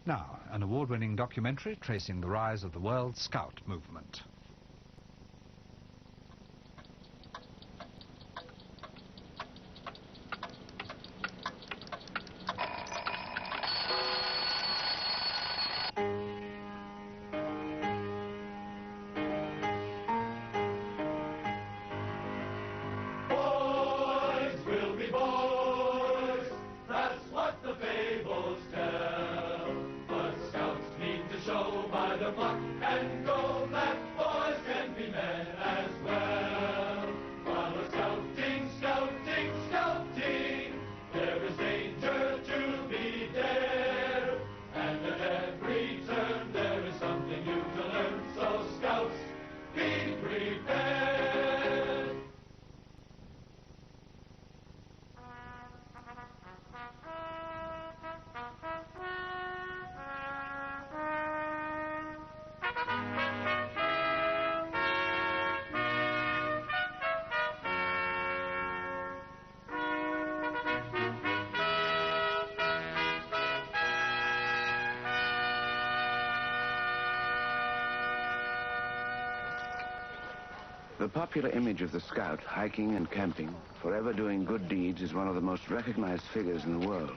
Now, an award-winning documentary tracing the rise of the World Scout movement. The popular image of the scout, hiking and camping, forever doing good deeds, is one of the most recognized figures in the world.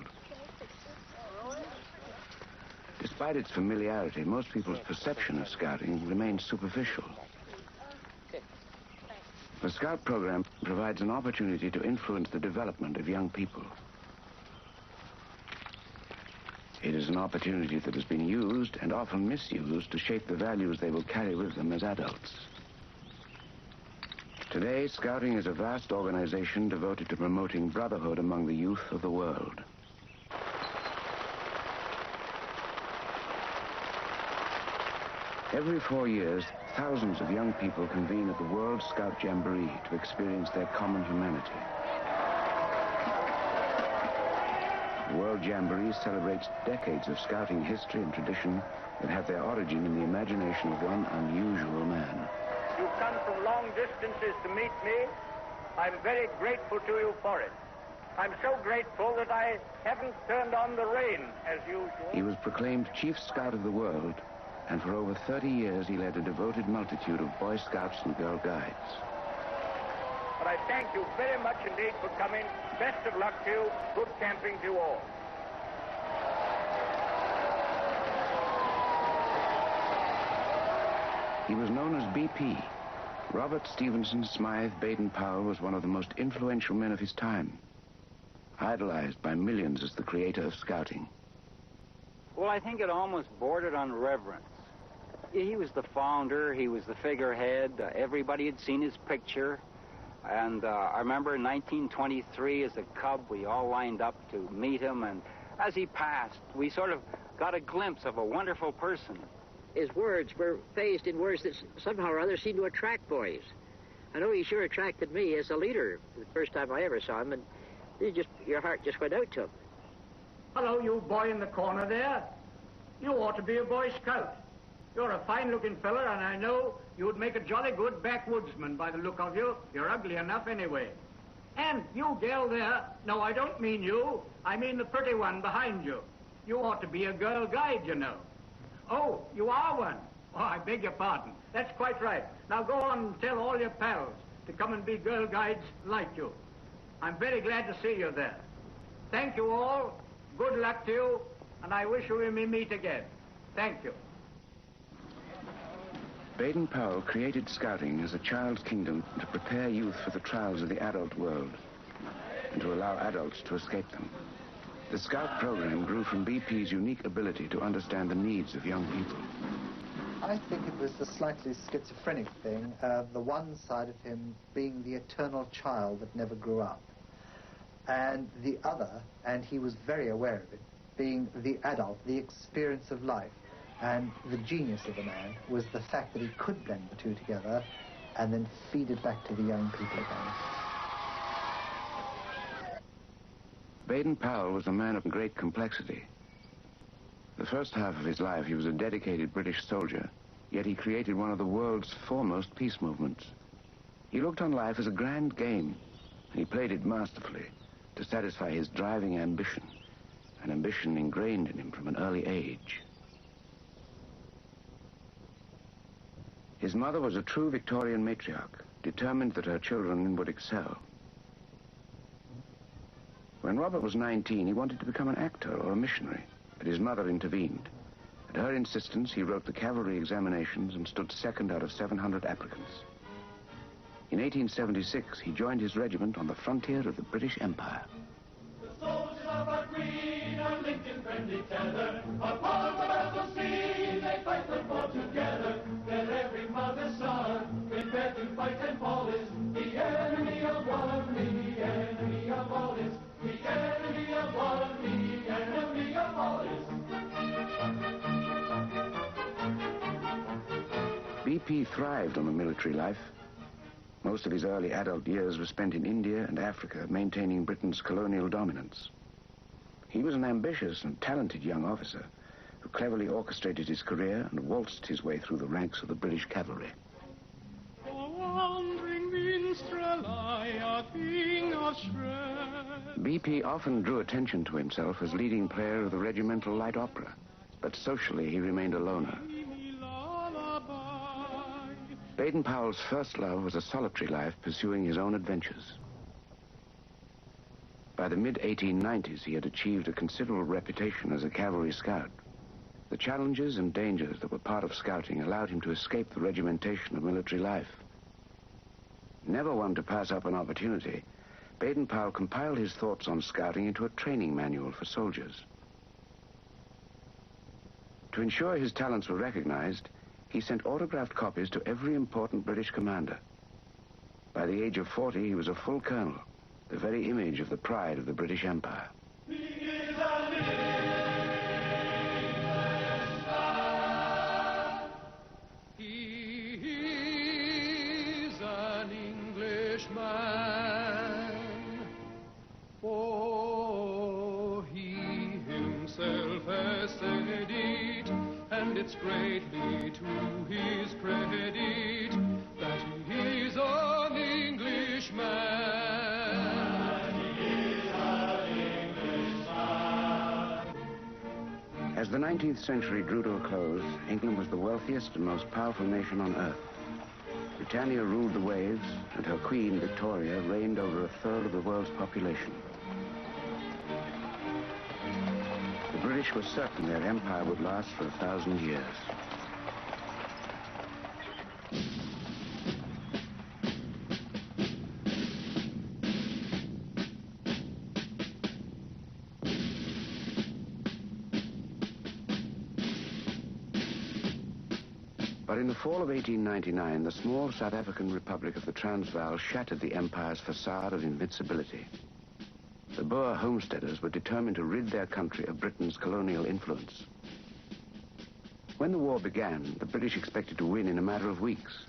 Despite its familiarity, most people's perception of scouting remains superficial. The Scout program provides an opportunity to influence the development of young people. It is an opportunity that has been used and often misused to shape the values they will carry with them as adults. Today, Scouting is a vast organization devoted to promoting brotherhood among the youth of the world. Every 4 years, thousands of young people convene at the World Scout Jamboree to experience their common humanity. The World Jamboree celebrates decades of Scouting history and tradition that have their origin in the imagination of one unusual man. You've come from long distances to meet me. I'm very grateful to you for it. I'm so grateful that I haven't turned on the rain as usual. He was proclaimed Chief Scout of the world, and for over 30 years he led a devoted multitude of Boy Scouts and Girl Guides. But I thank you very much indeed for coming. Best of luck to you. Good camping to you all. He was known as BP. Robert Stephenson Smyth Baden-Powell was one of the most influential men of his time, idolized by millions as the creator of Scouting. Well, I think it almost bordered on reverence. He was the founder, he was the figurehead, everybody had seen his picture. And I remember in 1923 as a cub, we all lined up to meet him, and as he passed, we sort of got a glimpse of a wonderful person. His words were phased in words that somehow or other seemed to attract boys. I know he sure attracted me as a leader the first time I ever saw him, and your heart just went out to him. Hello, you boy in the corner there. You ought to be a Boy Scout. You're a fine-looking fella, and I know you'd make a jolly good backwoodsman by the look of you. You're ugly enough anyway. And you gal there, no, I don't mean you. I mean the pretty one behind you. You ought to be a Girl Guide, you know. Oh, you are one. Oh, I beg your pardon. That's quite right. Now go on and tell all your pals to come and be Girl Guides like you. I'm very glad to see you there. Thank you all. Good luck to you, and I wish we may meet again. Thank you. Baden-Powell created Scouting as a child's kingdom to prepare youth for the trials of the adult world and to allow adults to escape them. The Scout program grew from BP's unique ability to understand the needs of young people. I think it was a slightly schizophrenic thing, the one side of him being the eternal child that never grew up, and the other, and he was very aware of it, being the adult, the experience of life. And the genius of the man was the fact that he could blend the two together and then feed it back to the young people again. Baden-Powell was a man of great complexity. The first half of his life, he was a dedicated British soldier, yet he created one of the world's foremost peace movements. He looked on life as a grand game, and he played it masterfully to satisfy his driving ambition an ambition ingrained in him from an early age. His mother was a true Victorian matriarch, determined that her children would excel. When Robert was 19, he wanted to become an actor or a missionary, but his mother intervened. At her insistence, he wrote the cavalry examinations and stood second out of 700 applicants. In 1876, he joined his regiment on the frontier of the British Empire. The soldiers of our Queen are linked in friendly tether. Upon the battle scene, they fight the war together. Let every mother's son prepare to fight and fall is the enemy of one, the enemy of all is. The enemy of one, the enemy of all is. BP thrived on the military life. Most of his early adult years were spent in India and Africa, maintaining Britain's colonial dominance. He was an ambitious and talented young officer who cleverly orchestrated his career and waltzed his way through the ranks of the British cavalry. BP often drew attention to himself as leading player of the regimental light opera, but socially he remained a loner. Baden-Powell's first love was a solitary life, pursuing his own adventures. By the mid-1890s, he had achieved a considerable reputation as a cavalry scout. The challenges and dangers that were part of scouting allowed him to escape the regimentation of military life. Never one to pass up an opportunity, Baden-Powell compiled his thoughts on scouting into a training manual for soldiers. To ensure his talents were recognized, he sent autographed copies to every important British commander. By the age of 40, he was a full colonel, the very image of the pride of the British Empire. He's an Englishman, for he himself has said it, and it's greatly to his credit that he is an Englishman. He is an Englishman. As the 19th century drew to a close, England was the wealthiest and most powerful nation on earth. Britannia ruled the waves, and her queen, Victoria, reigned over a third of the world's population. The British were certain their empire would last for 1,000 years. But in the fall of 1899, the small South African Republic of the Transvaal shattered the empire's facade of invincibility. The Boer homesteaders were determined to rid their country of Britain's colonial influence. When the war began, the British expected to win in a matter of weeks,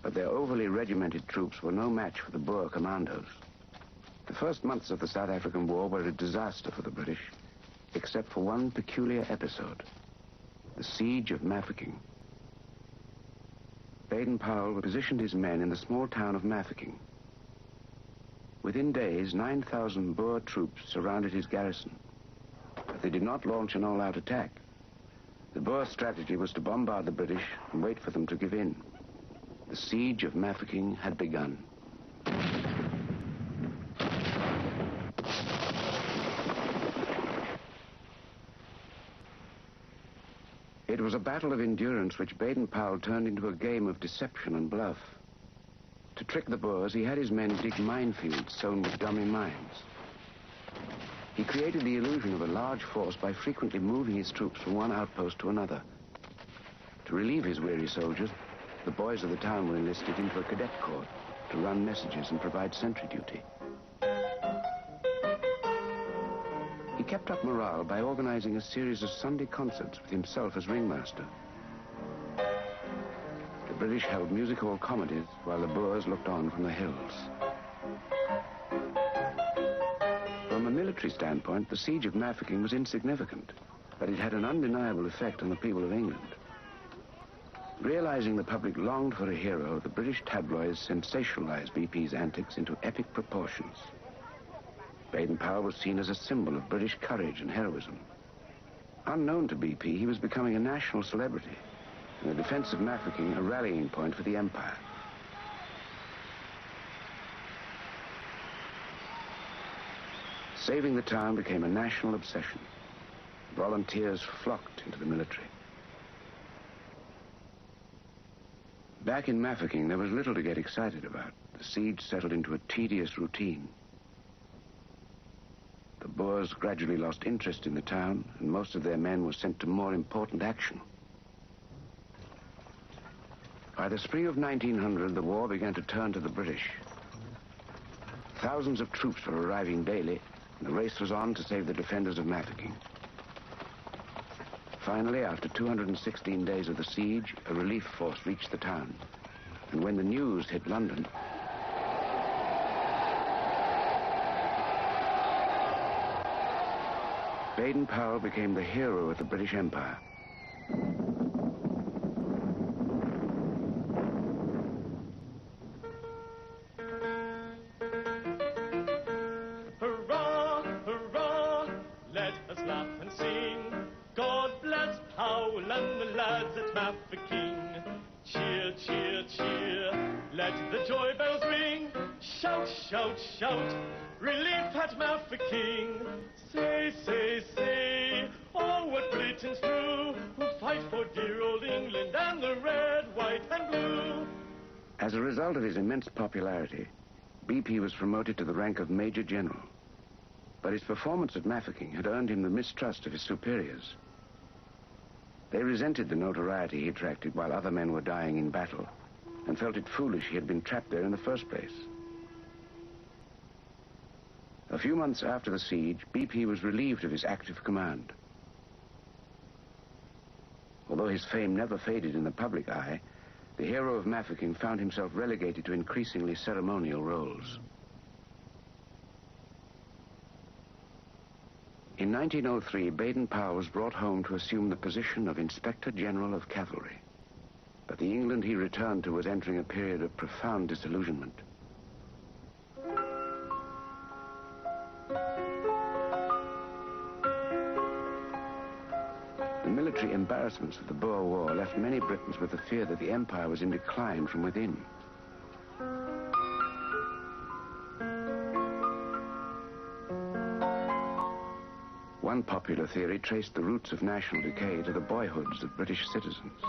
but their overly regimented troops were no match for the Boer commandos. The first months of the South African War were a disaster for the British, except for one peculiar episode, the Siege of Mafeking. Baden-Powell positioned his men in the small town of Mafeking. Within days, 9,000 Boer troops surrounded his garrison, but they did not launch an all-out attack. The Boer strategy was to bombard the British and wait for them to give in. The Siege of Mafeking had begun. It was a battle of endurance which Baden-Powell turned into a game of deception and bluff. To trick the Boers, he had his men dig minefields sown with dummy mines. He created the illusion of a large force by frequently moving his troops from one outpost to another. To relieve his weary soldiers, the boys of the town were enlisted into a cadet corps to run messages and provide sentry duty. He kept up morale by organizing a series of Sunday concerts with himself as ringmaster. The British held music hall comedies while the Boers looked on from the hills. From a military standpoint, the Siege of Mafeking was insignificant, but it had an undeniable effect on the people of England. Realizing the public longed for a hero, the British tabloids sensationalized BP's antics into epic proportions. Baden-Powell was seen as a symbol of British courage and heroism. Unknown to BP, he was becoming a national celebrity, and the defense of Mafeking a rallying point for the Empire. Saving the town became a national obsession. Volunteers flocked into the military. Back in Mafeking, there was little to get excited about. The siege settled into a tedious routine. The Boers gradually lost interest in the town, and most of their men were sent to more important action. By the spring of 1900, the war began to turn to the British. Thousands of troops were arriving daily, and the race was on to save the defenders of Mafeking. Finally, after 216 days of the siege, a relief force reached the town. And when the news hit London, Baden-Powell became the hero of the British Empire. Hurrah, hurrah, let us laugh and sing. God bless Powell and the lads at Mafeking. Cheer, cheer, cheer, let the joy bells ring. Shout, shout, shout, relief at Mafeking. Say, say, say, oh, what Britons do, who fight for dear old England and the red, white, and blue. As a result of his immense popularity, BP was promoted to the rank of Major General. But his performance at Mafeking had earned him the mistrust of his superiors. They resented the notoriety he attracted while other men were dying in battle, and felt it foolish he had been trapped there in the first place. A few months after the siege, BP was relieved of his active command. Although his fame never faded in the public eye, the hero of Mafeking found himself relegated to increasingly ceremonial roles. In 1903, Baden-Powell was brought home to assume the position of Inspector General of Cavalry. But the England he returned to was entering a period of profound disillusionment. The military embarrassments of the Boer War left many Britons with the fear that the empire was in decline from within. One popular theory traced the roots of national decay to the boyhoods of British citizens.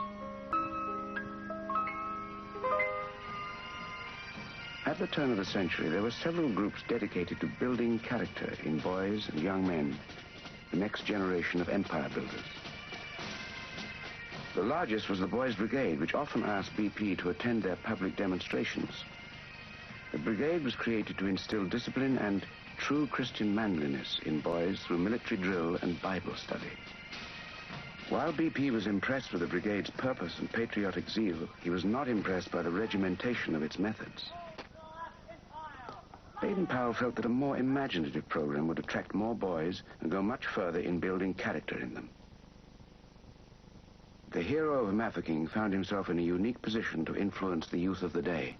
At the turn of the century, there were several groups dedicated to building character in boys and young men, the next generation of empire builders. The largest was the Boys' Brigade, which often asked BP to attend their public demonstrations. The brigade was created to instill discipline and true Christian manliness in boys through military drill and Bible study. While BP was impressed with the brigade's purpose and patriotic zeal, he was not impressed by the regimentation of its methods. Baden-Powell felt that a more imaginative program would attract more boys and go much further in building character in them. The hero of Mafeking found himself in a unique position to influence the youth of the day.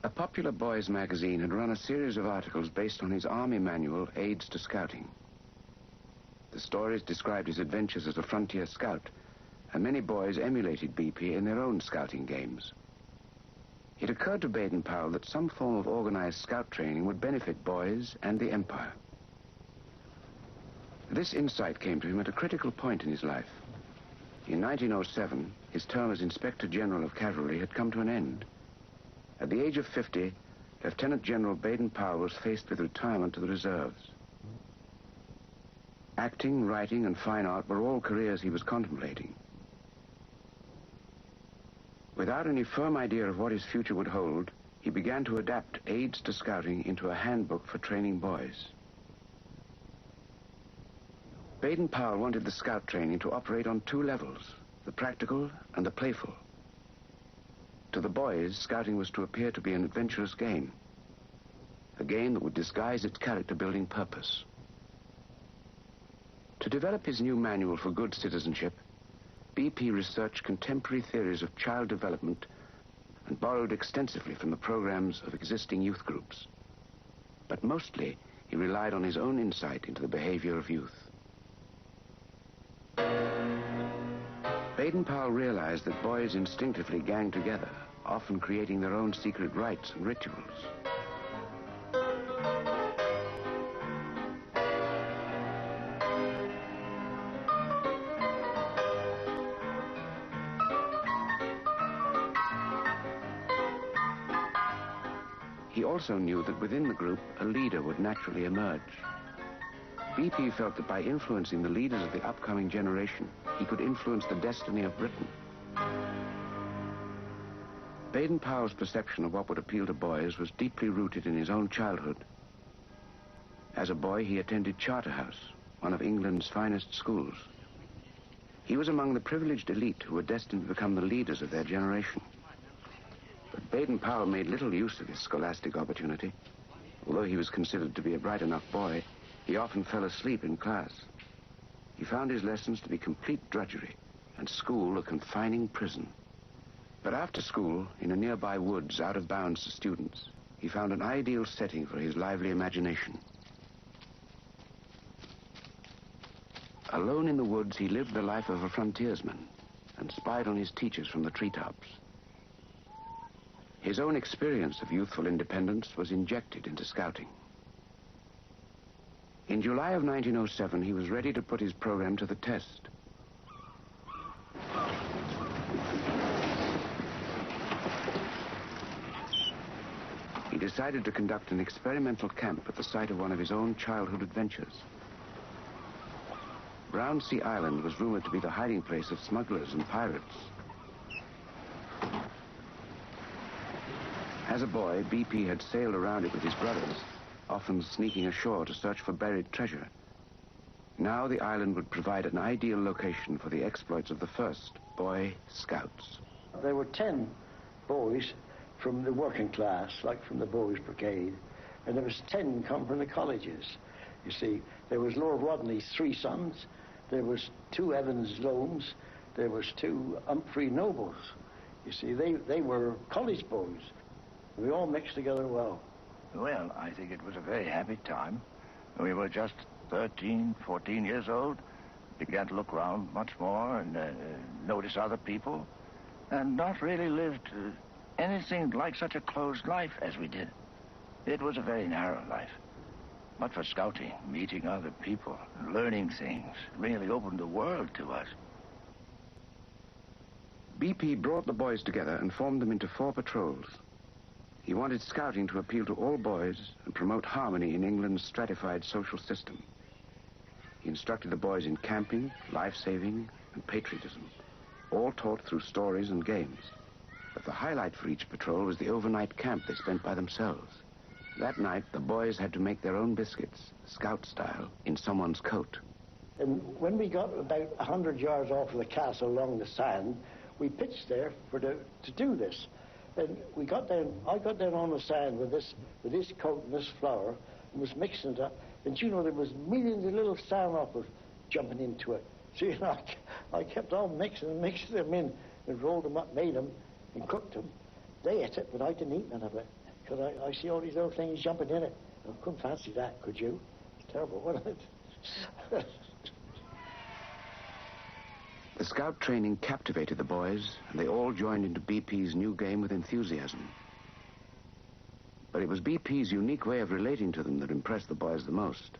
A popular boys' magazine had run a series of articles based on his army manual, Aids to Scouting. The stories described his adventures as a frontier scout, and many boys emulated BP in their own scouting games. It occurred to Baden-Powell that some form of organized scout training would benefit boys and the empire. This insight came to him at a critical point in his life. In 1907, his term as Inspector General of Cavalry had come to an end. At the age of 50, Lieutenant General Baden-Powell was faced with retirement to the reserves. Acting, writing, and fine art were all careers he was contemplating. Without any firm idea of what his future would hold, he began to adapt Aids to Scouting into a handbook for training boys. Baden-Powell wanted the scout training to operate on two levels, the practical and the playful. To the boys, scouting was to appear to be an adventurous game, a game that would disguise its character-building purpose. To develop his new manual for good citizenship, BP researched contemporary theories of child development and borrowed extensively from the programs of existing youth groups. But mostly, he relied on his own insight into the behavior of youth. Baden-Powell realized that boys instinctively gang together, often creating their own secret rites and rituals. He also knew that within the group, a leader would naturally emerge. BP felt that by influencing the leaders of the upcoming generation, he could influence the destiny of Britain. Baden-Powell's perception of what would appeal to boys was deeply rooted in his own childhood. As a boy, he attended Charterhouse, one of England's finest schools. He was among the privileged elite who were destined to become the leaders of their generation. But Baden-Powell made little use of his scholastic opportunity. Although he was considered to be a bright enough boy, he often fell asleep in class. He found his lessons to be complete drudgery, and school a confining prison. But after school, in a nearby woods out of bounds to students, he found an ideal setting for his lively imagination. Alone in the woods, he lived the life of a frontiersman and spied on his teachers from the treetops. His own experience of youthful independence was injected into scouting. In July of 1907, he was ready to put his program to the test. He decided to conduct an experimental camp at the site of one of his own childhood adventures. Brownsea Island was rumored to be the hiding place of smugglers and pirates. As a boy, BP had sailed around it with his brothers, often sneaking ashore to search for buried treasure. Now the island would provide an ideal location for the exploits of the first Boy Scouts. There were 10 boys from the working class, like from the Boys' Brigade, and there was 10 come from the colleges. You see, there was Lord Rodney's 3 sons, there was 2 Evans Loams, there was 2 Humphrey Nobles. You see, they were college boys. We all mixed together well. Well, I think it was a very happy time. We were just 13, 14 years old, began to look around much more and notice other people, and not really lived anything like such a closed life as we did. It was a very narrow life. But for scouting, meeting other people, learning things, really opened the world to us. BP brought the boys together and formed them into 4 patrols. He wanted scouting to appeal to all boys and promote harmony in England's stratified social system. He instructed the boys in camping, life-saving, and patriotism, all taught through stories and games. But the highlight for each patrol was the overnight camp they spent by themselves. That night, the boys had to make their own biscuits, scout style, in someone's coat. And when we got about 100 yards off of the castle along the sand, we pitched there to do this. And I got down on the sand with this coat and this flour and was mixing it up. And you know, there was millions of little sandhoppers jumping into it. So you know, I kept on mixing them in and rolled them up, made them and cooked them. They ate it, but I didn't eat none of it because I see all these little things jumping in it. I couldn't fancy that, could you? It's terrible, wasn't it? The scout training captivated the boys, and they all joined into BP's new game with enthusiasm. But it was BP's unique way of relating to them that impressed the boys the most.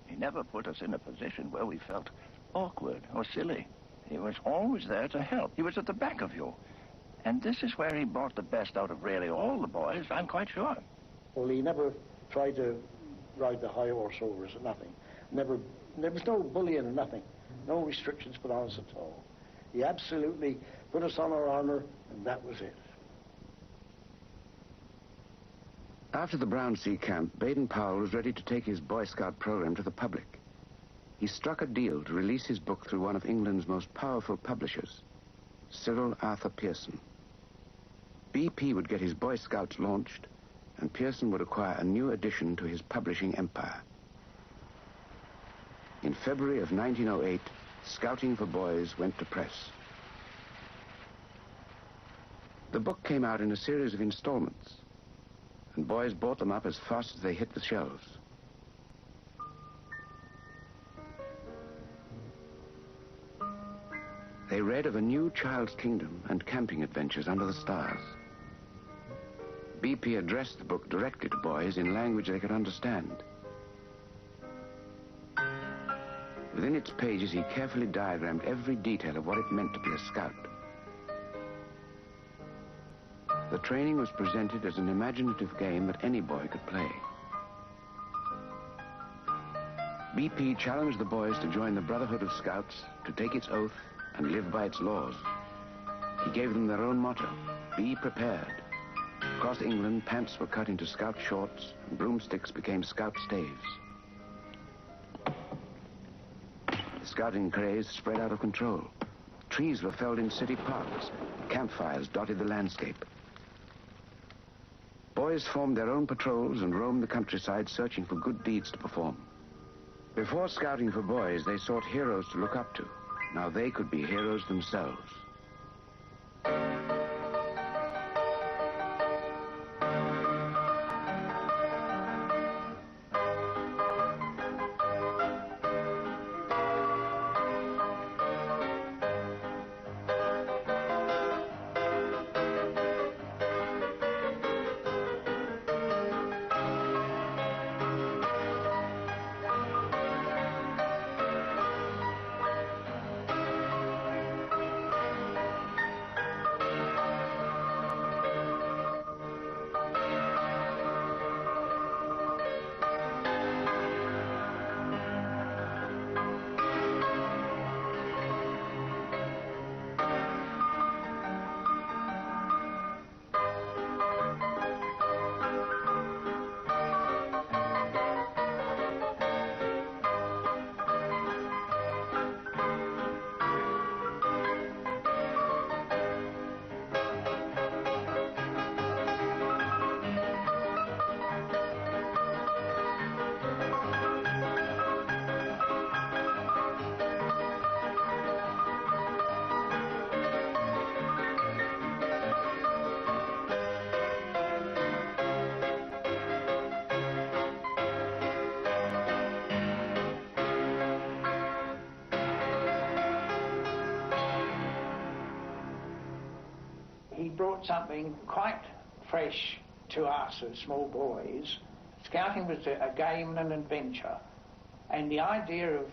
He never put us in a position where we felt awkward or silly. He was always there to help. He was at the back of you. And this is where he brought the best out of really all the boys, I'm quite sure. Well, he never tried to ride the high horse over us or nothing. There was no bullying or nothing. No restrictions put on us at all. He absolutely put us on our honor, and that was it. After the Brownsea camp, Baden-Powell was ready to take his Boy Scout program to the public. He struck a deal to release his book through one of England's most powerful publishers, Cyril Arthur Pearson. BP would get his Boy Scouts launched, and Pearson would acquire a new addition to his publishing empire. In February of 1908, Scouting for Boys went to press. The book came out in a series of installments, and boys bought them up as fast as they hit the shelves. They read of a new child's kingdom and camping adventures under the stars. BP addressed the book directly to boys in language they could understand. Within its pages, he carefully diagrammed every detail of what it meant to be a scout. The training was presented as an imaginative game that any boy could play. BP challenged the boys to join the Brotherhood of Scouts, to take its oath and live by its laws. He gave them their own motto, be prepared. Across England, pants were cut into scout shorts, and broomsticks became scout staves. The scouting craze spread out of control. Trees were felled in city parks. Campfires dotted the landscape. Boys formed their own patrols and roamed the countryside searching for good deeds to perform. Before scouting for boys, they sought heroes to look up to. Now they could be heroes themselves. He brought something quite fresh to us as small boys. Scouting was a game and an adventure, and the idea of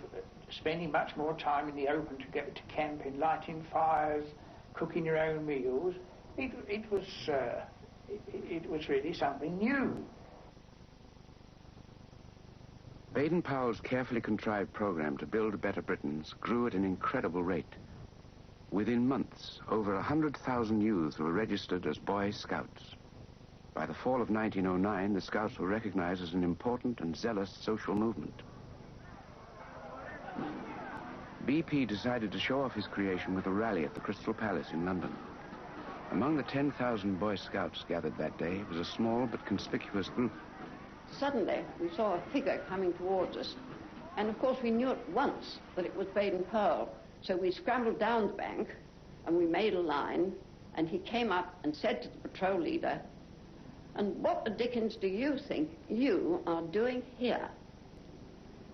spending much more time in the open to get to camping, lighting fires, cooking your own meals, it was really something new. Baden-Powell's carefully contrived program to build better Britons grew at an incredible rate. Within months, over 100,000 youths were registered as Boy Scouts. By the fall of 1909, the Scouts were recognized as an important and zealous social movement. BP decided to show off his creation with a rally at the Crystal Palace in London. Among the 10,000 Boy Scouts gathered that day was a small but conspicuous group. Suddenly, we saw a figure coming towards us, and of course we knew at once that it was Baden-Powell. So we scrambled down the bank, and we made a line, and he came up and said to the patrol leader, "And what the dickens do you think you are doing here?"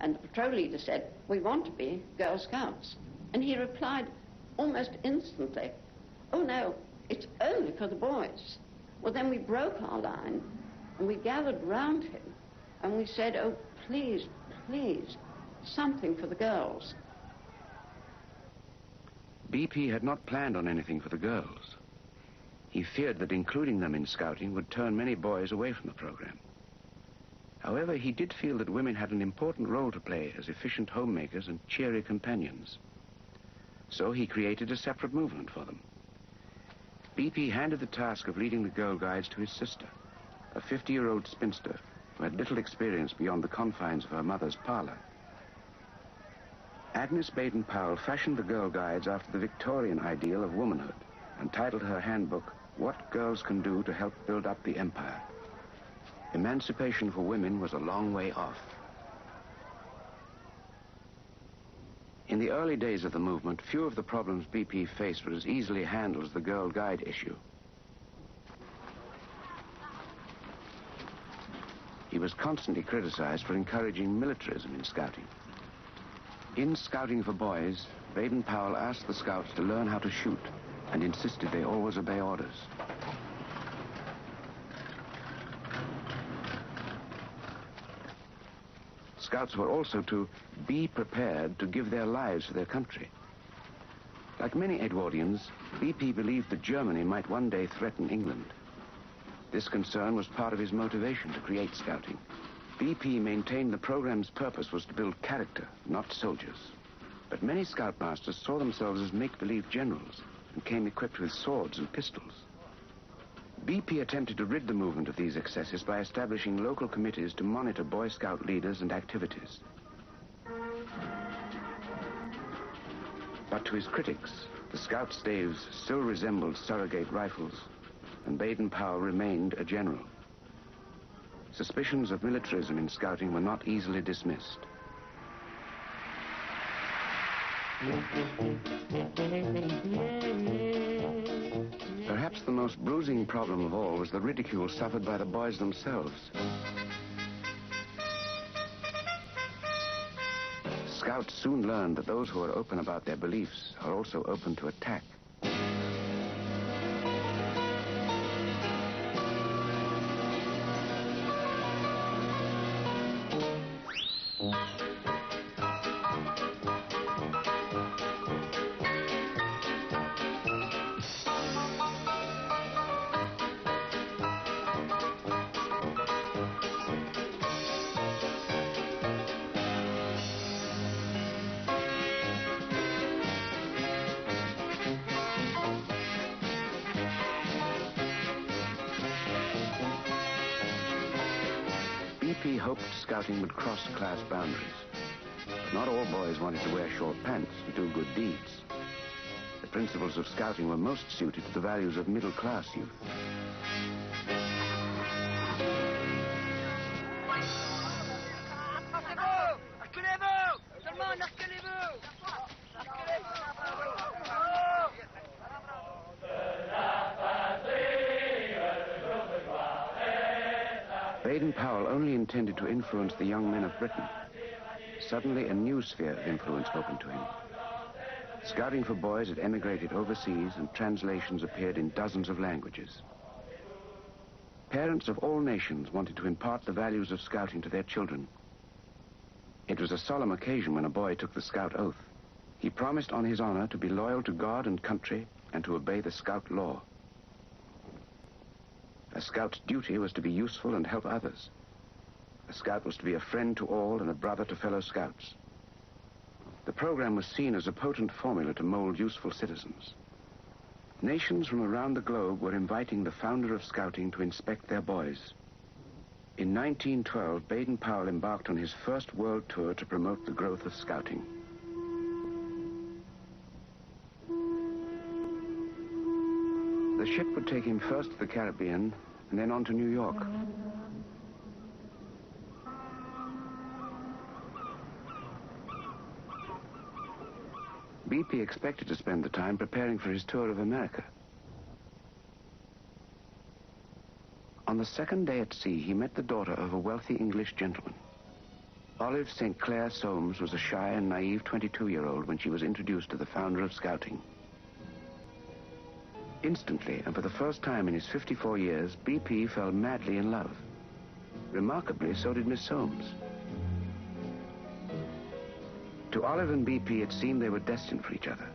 And the patrol leader said, "We want to be Girl Scouts." And he replied almost instantly, "Oh no, it's only for the boys." Well, then we broke our line, and we gathered round him, and we said, "Oh, please, please, something for the girls." BP had not planned on anything for the girls. He feared that including them in scouting would turn many boys away from the program. However, he did feel that women had an important role to play as efficient homemakers and cheery companions. So he created a separate movement for them. BP handed the task of leading the Girl Guides to his sister, a 50-year-old spinster who had little experience beyond the confines of her mother's parlor. Agnes Baden-Powell fashioned the Girl Guides after the Victorian ideal of womanhood and titled her handbook, "What Girls Can Do to Help Build Up the Empire." Emancipation for women was a long way off. In the early days of the movement, few of the problems BP faced were as easily handled as the Girl Guide issue. was constantly criticized for encouraging militarism in scouting. In Scouting for Boys, Baden-Powell asked the scouts to learn how to shoot and insisted they always obey orders. Scouts were also to be prepared to give their lives for their country. Like many Edwardians, BP believed that Germany might one day threaten England. This concern was part of his motivation to create Scouting. BP maintained the program's purpose was to build character, not soldiers. But many scoutmasters saw themselves as make-believe generals and came equipped with swords and pistols. BP attempted to rid the movement of these excesses by establishing local committees to monitor Boy Scout leaders and activities. But to his critics, the Scout staves still resembled surrogate rifles, and Baden-Powell remained a general. Suspicions of militarism in Scouting were not easily dismissed. Perhaps the most bruising problem of all was the ridicule suffered by the boys themselves. Scouts soon learned that those who are open about their beliefs are also open to attack. BP hoped Scouting would cross class boundaries. But not all boys wanted to wear short pants and do good deeds. The principles of Scouting were most suited to the values of middle-class youth. Baden-Powell only intended to influence the young men of Britain. Suddenly, a new sphere of influence opened to him. Scouting for Boys had emigrated overseas, and translations appeared in dozens of languages. Parents of all nations wanted to impart the values of Scouting to their children. It was a solemn occasion when a boy took the Scout oath. He promised on his honor to be loyal to God and country and to obey the Scout law. A Scout's duty was to be useful and help others. A Scout was to be a friend to all and a brother to fellow Scouts. The program was seen as a potent formula to mold useful citizens. Nations from around the globe were inviting the founder of Scouting to inspect their boys. In 1912, Baden-Powell embarked on his first world tour to promote the growth of Scouting. The ship would take him first to the Caribbean and then on to New York. BP expected to spend the time preparing for his tour of America. On the second day at sea, he met the daughter of a wealthy English gentleman. Olive St. Clair Soames was a shy and naive 22-year-old when she was introduced to the founder of Scouting. Instantly, and for the first time in his 54 years, BP fell madly in love. Remarkably, so did Miss Soames. To Olive and BP, it seemed they were destined for each other.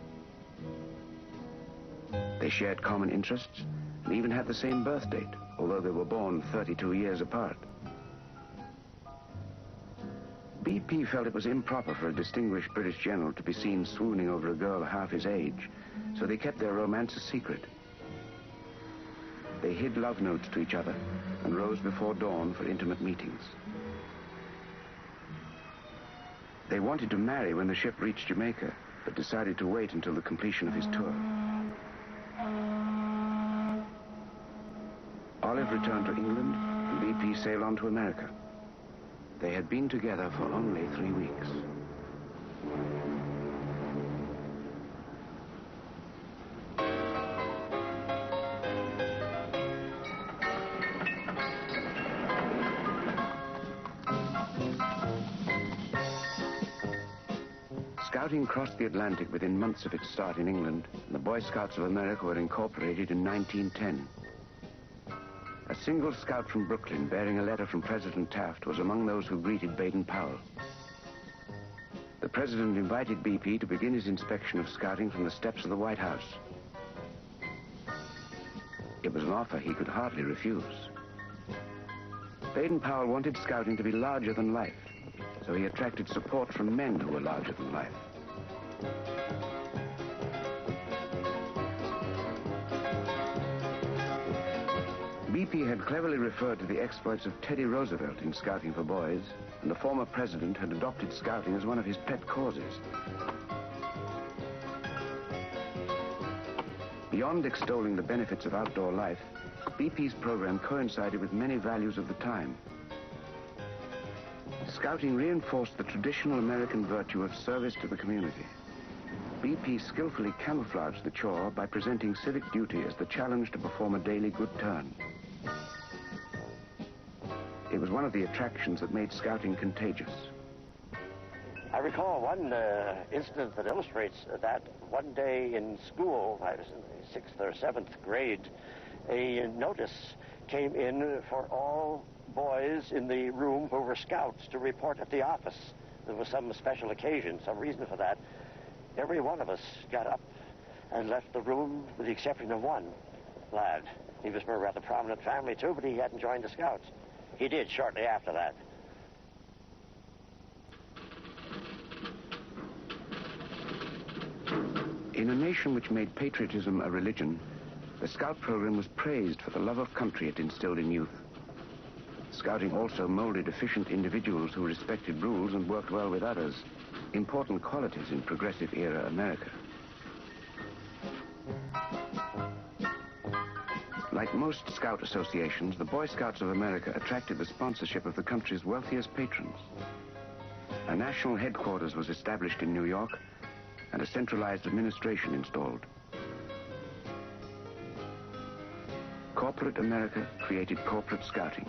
They shared common interests and even had the same birth date, although they were born 32 years apart. BP felt it was improper for a distinguished British general to be seen swooning over a girl half his age, so they kept their romance a secret. They hid love notes to each other and rose before dawn for intimate meetings. They wanted to marry when the ship reached Jamaica, but decided to wait until the completion of his tour. Olive returned to England, and BP sailed on to America. They had been together for only 3 weeks. Scouting crossed the Atlantic within months of its start in England, and the Boy Scouts of America were incorporated in 1910. A single scout from Brooklyn bearing a letter from President Taft was among those who greeted Baden-Powell. The president invited BP to begin his inspection of scouting from the steps of the White House. It was an offer he could hardly refuse. Baden-Powell wanted scouting to be larger than life, so he attracted support from men who were larger than life. BP had cleverly referred to the exploits of Teddy Roosevelt in scouting for boys, and the former president had adopted scouting as one of his pet causes. Beyond extolling the benefits of outdoor life, BP's program coincided with many values of the time. Scouting reinforced the traditional American virtue of service to the community. BP skillfully camouflaged the chore by presenting civic duty as the challenge to perform a daily good turn. It was one of the attractions that made scouting contagious. I recall one incident that illustrates that. One day in school, I was in the 6th or 7th grade, a notice came in for all boys in the room who were scouts to report at the office. There was some special occasion, some reason for that. Every one of us got up and left the room with the exception of one lad. He was from a rather prominent family too, but he hadn't joined the scouts. He did shortly after that. In a nation which made patriotism a religion, the Scout program was praised for the love of country it instilled in youth. Scouting also molded efficient individuals who respected rules and worked well with others, important qualities in progressive era America. Like most Scout associations, the Boy Scouts of America attracted the sponsorship of the country's wealthiest patrons. A national headquarters was established in New York, and a centralized administration installed. Corporate America created corporate scouting.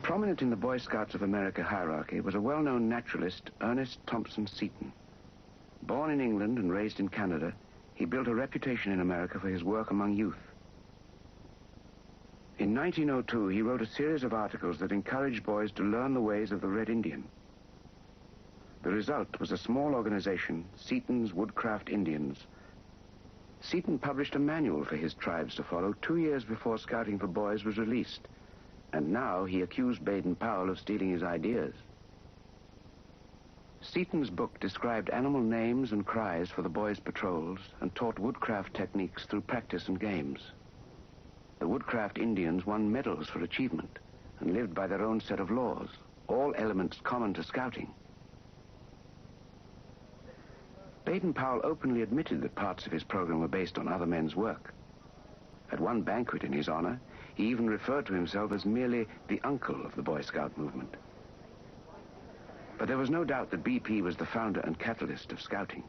Prominent in the Boy Scouts of America hierarchy was a well-known naturalist, Ernest Thompson Seton. Born in England and raised in Canada, he built a reputation in America for his work among youth. In 1902, he wrote a series of articles that encouraged boys to learn the ways of the Red Indian. The result was a small organization, Seton's Woodcraft Indians. Seton published a manual for his tribes to follow 2 years before Scouting for Boys was released, and now he accused Baden-Powell of stealing his ideas. Seton's book described animal names and cries for the boys' patrols and taught woodcraft techniques through practice and games. The Woodcraft Indians won medals for achievement and lived by their own set of laws, all elements common to scouting. Baden-Powell openly admitted that parts of his program were based on other men's work. At one banquet in his honor, he even referred to himself as merely the uncle of the Boy Scout movement. But there was no doubt that BP was the founder and catalyst of scouting.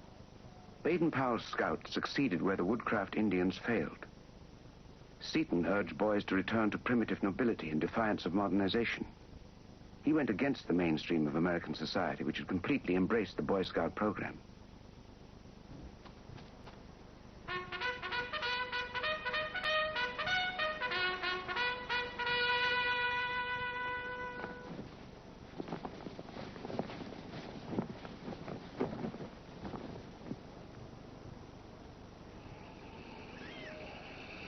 Baden-Powell's scouts succeeded where the Woodcraft Indians failed. Seton urged boys to return to primitive nobility in defiance of modernization. He went against the mainstream of American society, which had completely embraced the Boy Scout program.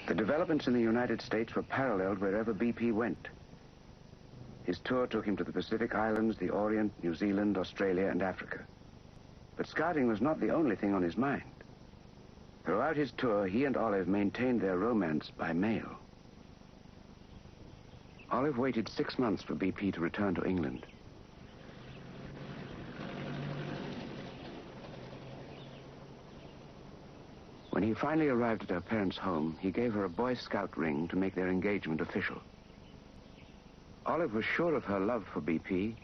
The developments in the United States were paralleled wherever BP went. His tour took him to the Pacific Islands, the Orient, New Zealand, Australia, and Africa. But scouting was not the only thing on his mind. Throughout his tour, he and Olive maintained their romance by mail. Olive waited 6 months for BP to return to England. When he finally arrived at her parents' home, he gave her a Boy Scout ring to make their engagement official. Olive was sure of her love for BP,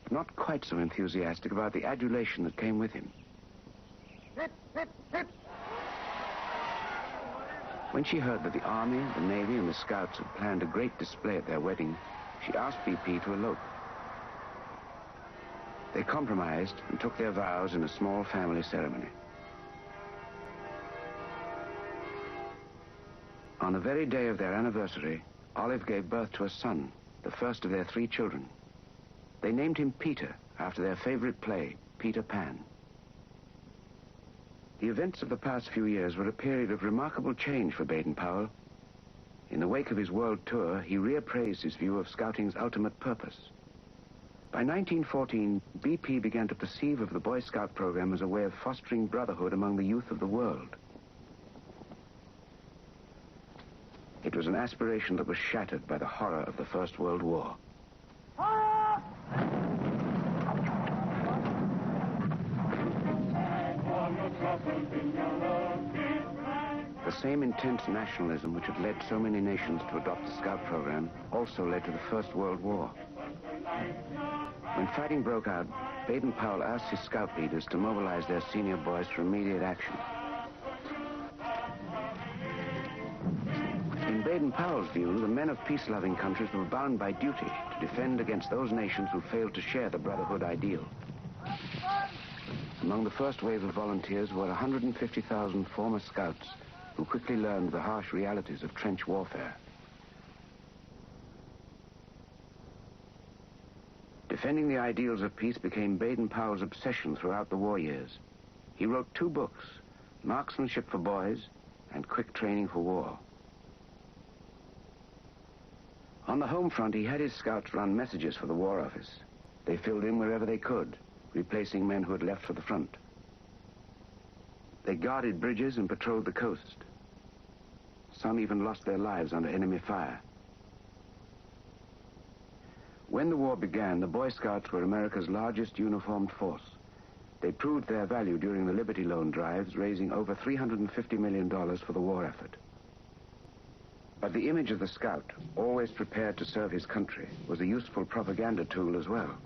but not quite so enthusiastic about the adulation that came with him. When she heard that the Army, the Navy, and the Scouts had planned a great display at their wedding, she asked BP to elope. They compromised and took their vows in a small family ceremony. On the very day of their anniversary, Olive gave birth to a son, the first of their 3 children. They named him Peter, after their favorite play, Peter Pan. The events of the past few years were a period of remarkable change for Baden-Powell. In the wake of his world tour, he reappraised his view of scouting's ultimate purpose. By 1914, BP began to perceive of the Boy Scout program as a way of fostering brotherhood among the youth of the world. It was an aspiration that was shattered by the horror of the First World War. The same intense nationalism which had led so many nations to adopt the Scout program also led to the First World War. When fighting broke out, Baden-Powell asked his Scout leaders to mobilize their senior boys for immediate action. In Baden-Powell's view, the men of peace-loving countries were bound by duty to defend against those nations who failed to share the brotherhood ideal. Among the first wave of volunteers were 150,000 former Scouts who quickly learned the harsh realities of trench warfare. Defending the ideals of peace became Baden-Powell's obsession throughout the war years. He wrote 2 books, Marksmanship for Boys and Quick Training for War. On the home front, he had his Scouts run messages for the War Office. They filled in wherever they could, replacing men who had left for the front. They guarded bridges and patrolled the coast. Some even lost their lives under enemy fire. When the war began, the Boy Scouts were America's largest uniformed force. They proved their value during the Liberty Loan drives, raising over $350 million for the war effort. But the image of the Scout, always prepared to serve his country, was a useful propaganda tool as well.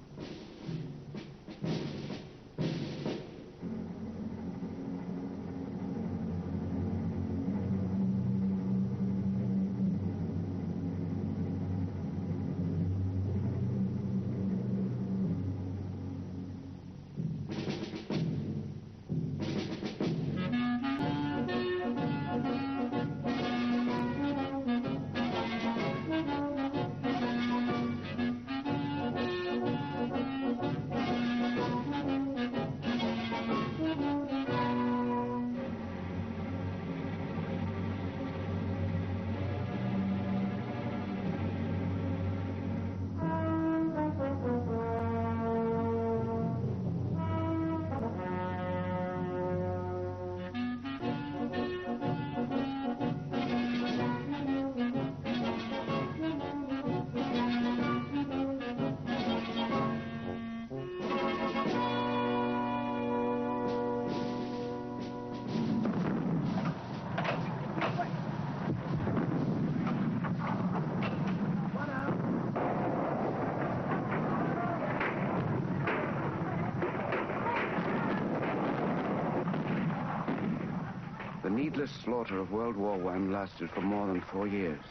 The needless slaughter of World War I lasted for more than 4 years.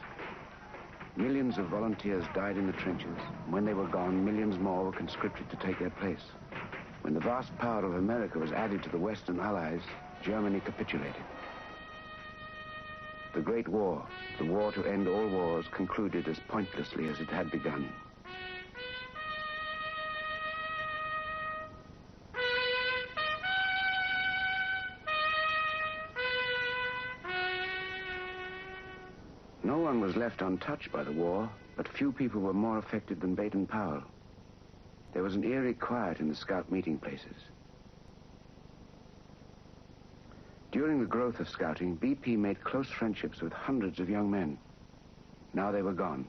Millions of volunteers died in the trenches. When they were gone, millions more were conscripted to take their place. When the vast power of America was added to the Western Allies, Germany capitulated. The Great War, the war to end all wars, concluded as pointlessly as it had begun. No one was left untouched by the war, but few people were more affected than Baden-Powell. There was an eerie quiet in the Scout meeting places. During the growth of Scouting, BP made close friendships with hundreds of young men. Now they were gone.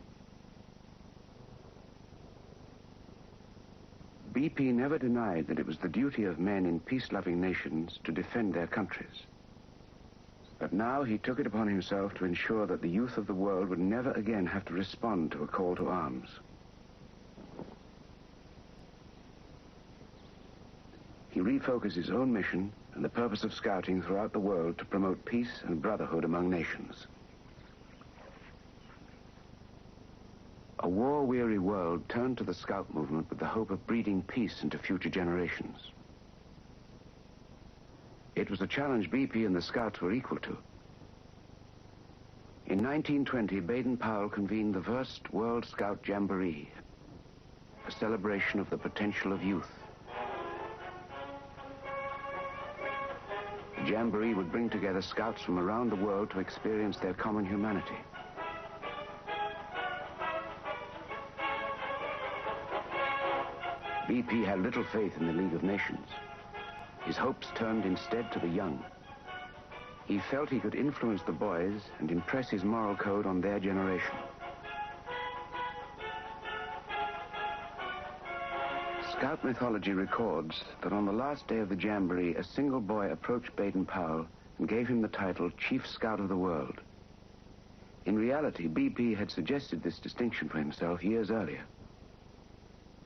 BP never denied that it was the duty of men in peace-loving nations to defend their countries. But now he took it upon himself to ensure that the youth of the world would never again have to respond to a call to arms. He refocused his own mission and the purpose of Scouting throughout the world to promote peace and brotherhood among nations. A war-weary world turned to the Scout movement with the hope of breeding peace into future generations. It was a challenge BP and the Scouts were equal to. In 1920, Baden-Powell convened the first World Scout Jamboree, a celebration of the potential of youth. The Jamboree would bring together Scouts from around the world to experience their common humanity. BP had little faith in the League of Nations. His hopes turned instead to the young. He felt he could influence the boys and impress his moral code on their generation. Scout mythology records that on the last day of the Jamboree, a single boy approached Baden-Powell and gave him the title Chief Scout of the World. In reality, BP had suggested this distinction for himself years earlier.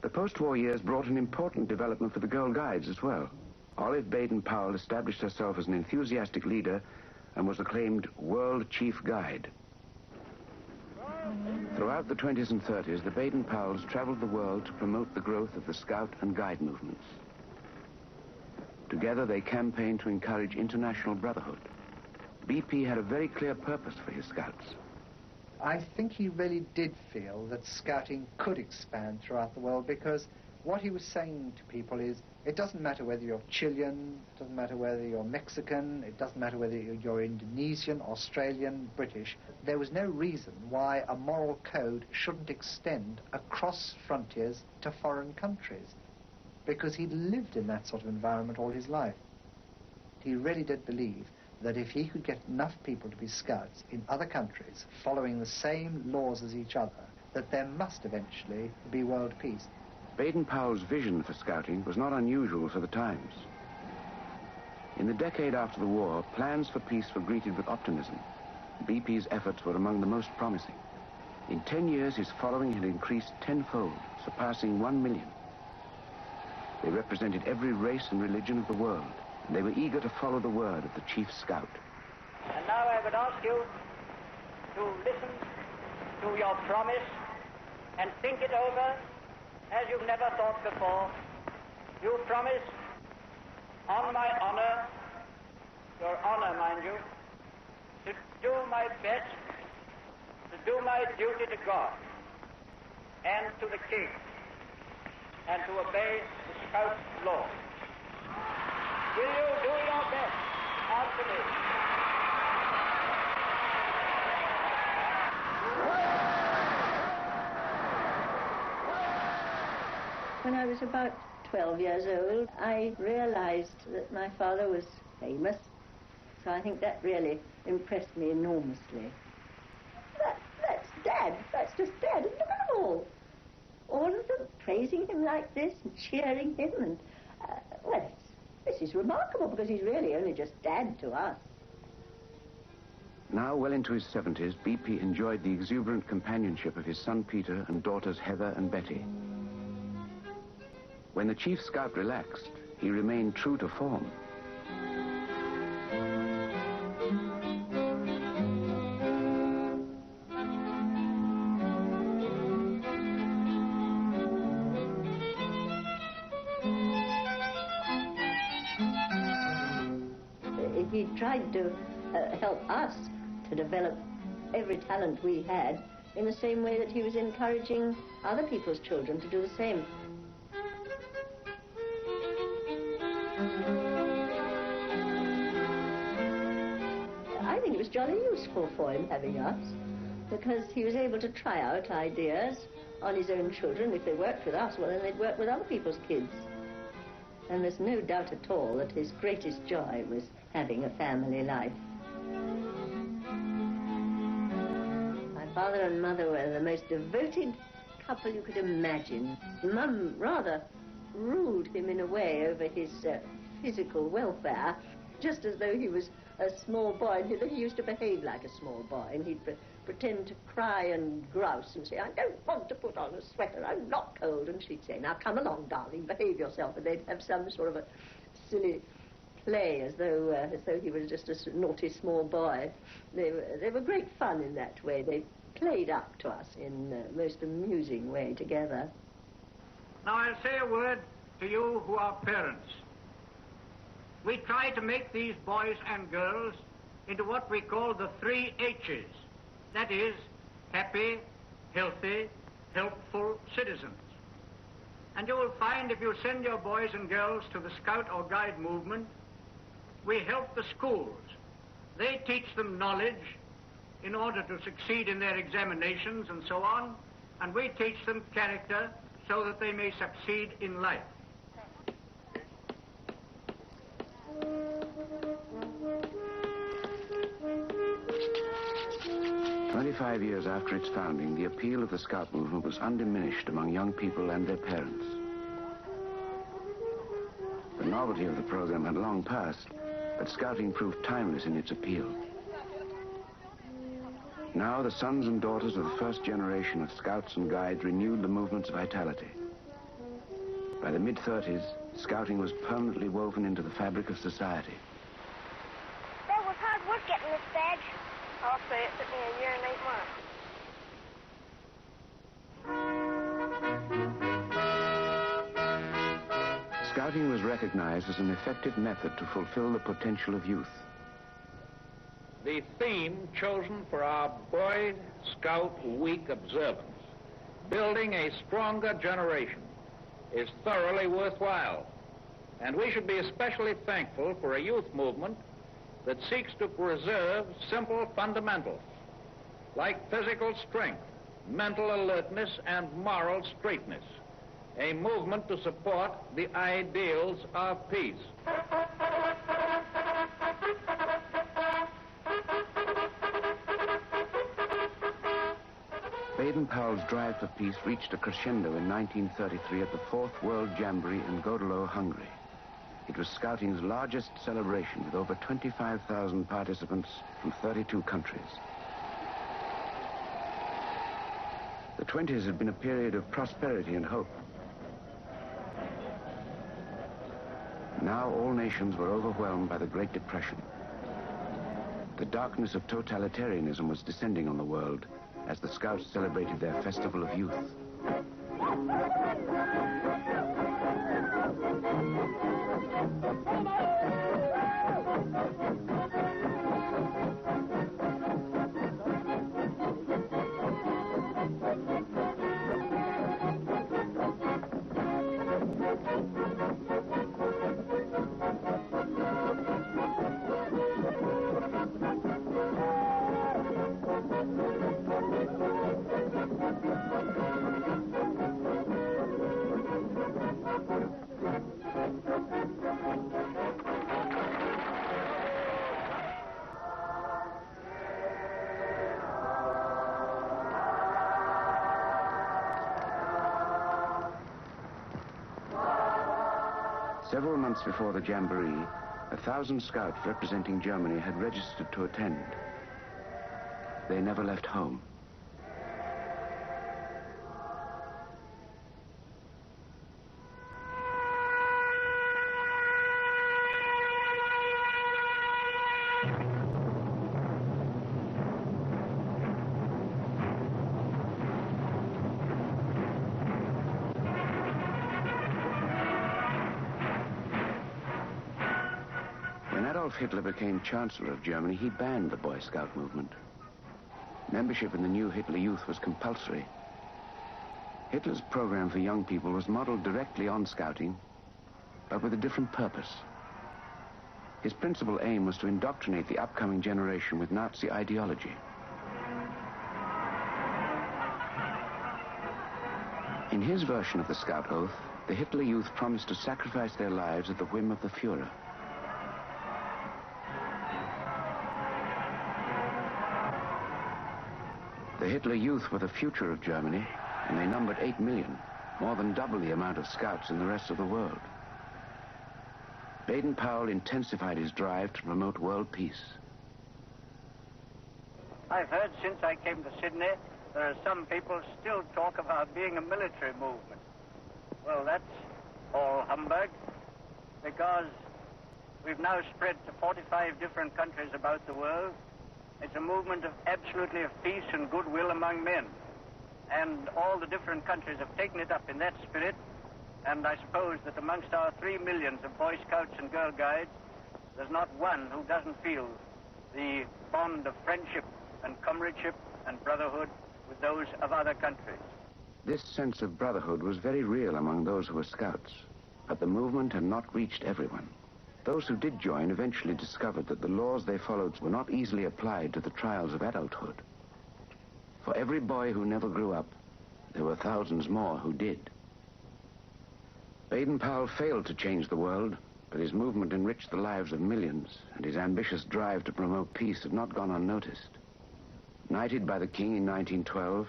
The post-war years brought an important development for the Girl Guides as well. Olive Baden-Powell established herself as an enthusiastic leader and was acclaimed World Chief Guide. Throughout the 20s and 30s, the Baden-Powells traveled the world to promote the growth of the Scout and Guide movements. Together, they campaigned to encourage international brotherhood. BP had a very clear purpose for his Scouts. I think he really did feel that Scouting could expand throughout the world, because what he was saying to people is, it doesn't matter whether you're Chilean, it doesn't matter whether you're Mexican, it doesn't matter whether you're Indonesian, Australian, British. There was no reason why a moral code shouldn't extend across frontiers to foreign countries, because he'd lived in that sort of environment all his life. He really did believe that if he could get enough people to be Scouts in other countries following the same laws as each other, that there must eventually be world peace. Baden-Powell's vision for Scouting was not unusual for the times. In the decade after the war, plans for peace were greeted with optimism. BP's efforts were among the most promising. In 10 years, his following had increased tenfold, surpassing 1 million. They represented every race and religion of the world, and they were eager to follow the word of the Chief Scout. And now I would ask you to listen to your promise and think it over as you've never thought before. You promise, on my honor, your honor, mind you, to do my best, to do my duty to God and to the King, and to obey the Scout law. Will you do your best? Answer me. When I was about 12 years old, I realized that my father was famous, so I think that really impressed me enormously. That's Dad. That's just Dad. Look at them all of them praising him like this and cheering him, and well, this is remarkable, because he's really only just Dad to us. Now, well into his 70s, BP enjoyed the exuberant companionship of his son Peter and daughters Heather and Betty. When the Chief Scout relaxed, he remained true to form. He tried to help us to develop every talent we had in the same way that he was encouraging other people's children to do the same. I think it was jolly useful for him having us, because he was able to try out ideas on his own children. If they worked with us, well, then they'd work with other people's kids. And there's no doubt at all that his greatest joy was having a family life. My father and mother were the most devoted couple you could imagine. Mum rather ruled him in a way over his physical welfare, just as though he was a small boy. He used to behave like a small boy, and he'd pretend to cry and grouse and say, I don't want to put on a sweater, I'm not cold. And she'd say, now come along, darling, behave yourself. And they'd have some sort of a silly play as though he was just a naughty small boy. They were great fun in that way. They played up to us in the most amusing way together. Now I'll say a word to you who are parents. We try to make these boys and girls into what we call the 3 H's. That is, happy, healthy, helpful citizens. And you will find if you send your boys and girls to the Scout or Guide movement, we help the schools. They teach them knowledge in order to succeed in their examinations and so on, and we teach them character so that they may succeed in life. "25 years after its founding, the appeal of the Scout movement was undiminished among young people and their parents. The novelty of the program had long passed, but Scouting proved timeless in its appeal. Now the sons and daughters of the first generation of Scouts and Guides renewed the movement's vitality. By the mid-30s, Scouting was permanently woven into the fabric of society. That was hard work getting this badge. I'll say it took me a year and 8 months. Scouting was recognized as an effective method to fulfill the potential of youth. The theme chosen for our Boy Scout Week observance, building a stronger generation, is thoroughly worthwhile. And we should be especially thankful for a youth movement that seeks to preserve simple fundamentals like physical strength, mental alertness, and moral straightness. A movement to support the ideals of peace. Baden-Powell's drive for peace reached a crescendo in 1933 at the 4th World Jamboree in Godolo, Hungary. It was Scouting's largest celebration with over 25,000 participants from 32 countries. The 20s had been a period of prosperity and hope. Now all nations were overwhelmed by the Great Depression. The darkness of totalitarianism was descending on the world as the Scouts celebrated their Festival of Youth. Several months before the Jamboree, 1,000 Scouts representing Germany had registered to attend. They never left home. Hitler became Chancellor of Germany, he banned the Boy Scout movement. Membership in the new Hitler Youth was compulsory. Hitler's program for young people was modeled directly on Scouting, but with a different purpose. His principal aim was to indoctrinate the upcoming generation with Nazi ideology. In his version of the Scout Oath, the Hitler Youth promised to sacrifice their lives at the whim of the Führer. The Hitler Youth were the future of Germany, and they numbered 8 million, more than double the amount of Scouts in the rest of the world. Baden-Powell intensified his drive to promote world peace. I've heard since I came to Sydney, there are some people still talk about being a military movement. Well, that's all humbug, because we've now spread to 45 different countries about the world, It's a movement absolutely of peace and goodwill among men. And all the different countries have taken it up in that spirit. And I suppose that amongst our 3 millions of Boy Scouts and Girl Guides, there's not one who doesn't feel the bond of friendship and comradeship and brotherhood with those of other countries. This sense of brotherhood was very real among those who were Scouts, but the movement had not reached everyone. Those who did join eventually discovered that the laws they followed were not easily applied to the trials of adulthood. For every boy who never grew up, there were thousands more who did. Baden-Powell failed to change the world, but his movement enriched the lives of millions, and his ambitious drive to promote peace had not gone unnoticed. Knighted by the King in 1912,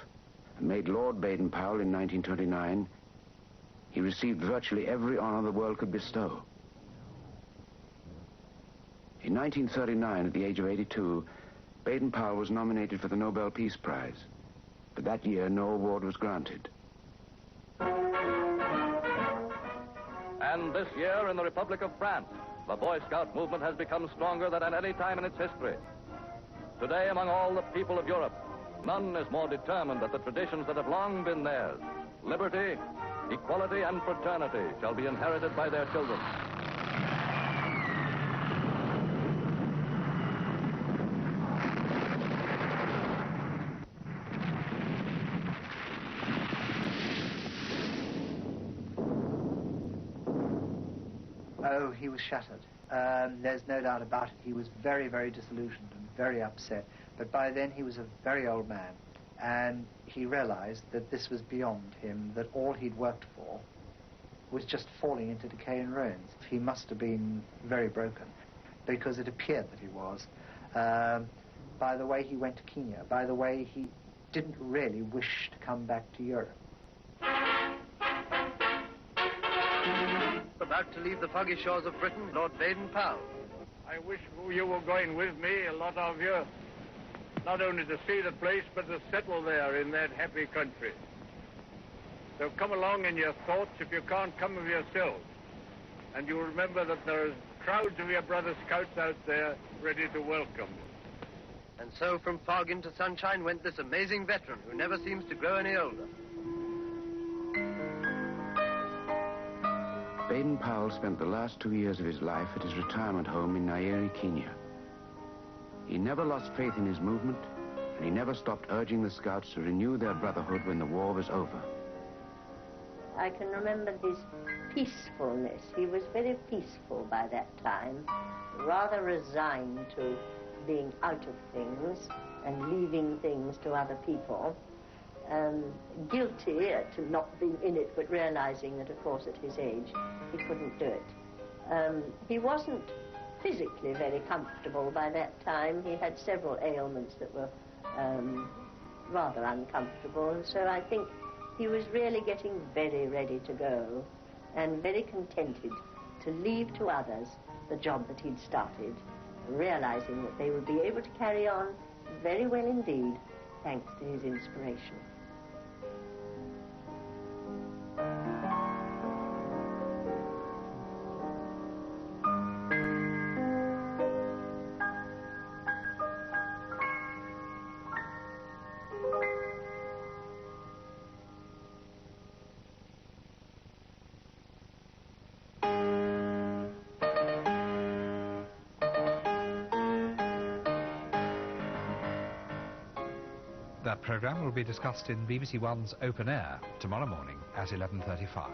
and made Lord Baden-Powell in 1929, he received virtually every honor the world could bestow. In 1939, at the age of 82, Baden-Powell was nominated for the Nobel Peace Prize, but that year no award was granted. And this year in the Republic of France, the Boy Scout movement has become stronger than at any time in its history. Today, among all the people of Europe, none is more determined that the traditions that have long been theirs, liberty, equality, and fraternity, shall be inherited by their children. Oh, he was shattered. There's no doubt about it. He was very, very disillusioned and very upset. But by then he was a very old man, and he realized that this was beyond him, that all he'd worked for was just falling into decay and ruins. He must have been very broken, because it appeared that he was. By the way he went to Kenya, by the way he didn't really wish to come back to Europe. About to leave the foggy shores of Britain, Lord Baden-Powell. I wish you were going with me, a lot of you, not only to see the place, but to settle there in that happy country. So come along in your thoughts if you can't come of yourselves. And you'll remember that there are crowds of your brother Scouts out there ready to welcome you. And so from fog into sunshine went this amazing veteran who never seems to grow any older. Baden-Powell spent the last 2 years of his life at his retirement home in Nairi, Kenya. He never lost faith in his movement, and he never stopped urging the Scouts to renew their brotherhood when the war was over. I can remember his peacefulness. He was very peaceful by that time, rather resigned to being out of things and leaving things to other people. Guilty to not being in it, but realizing that, of course, at his age, he couldn't do it. He wasn't physically very comfortable by that time. He had several ailments that were rather uncomfortable, and so I think he was really getting very ready to go and very contented to leave to others the job that he'd started, realizing that they would be able to carry on very well indeed, thanks to his inspiration. That programme will be discussed in BBC One's Open Air tomorrow morning at 11:35.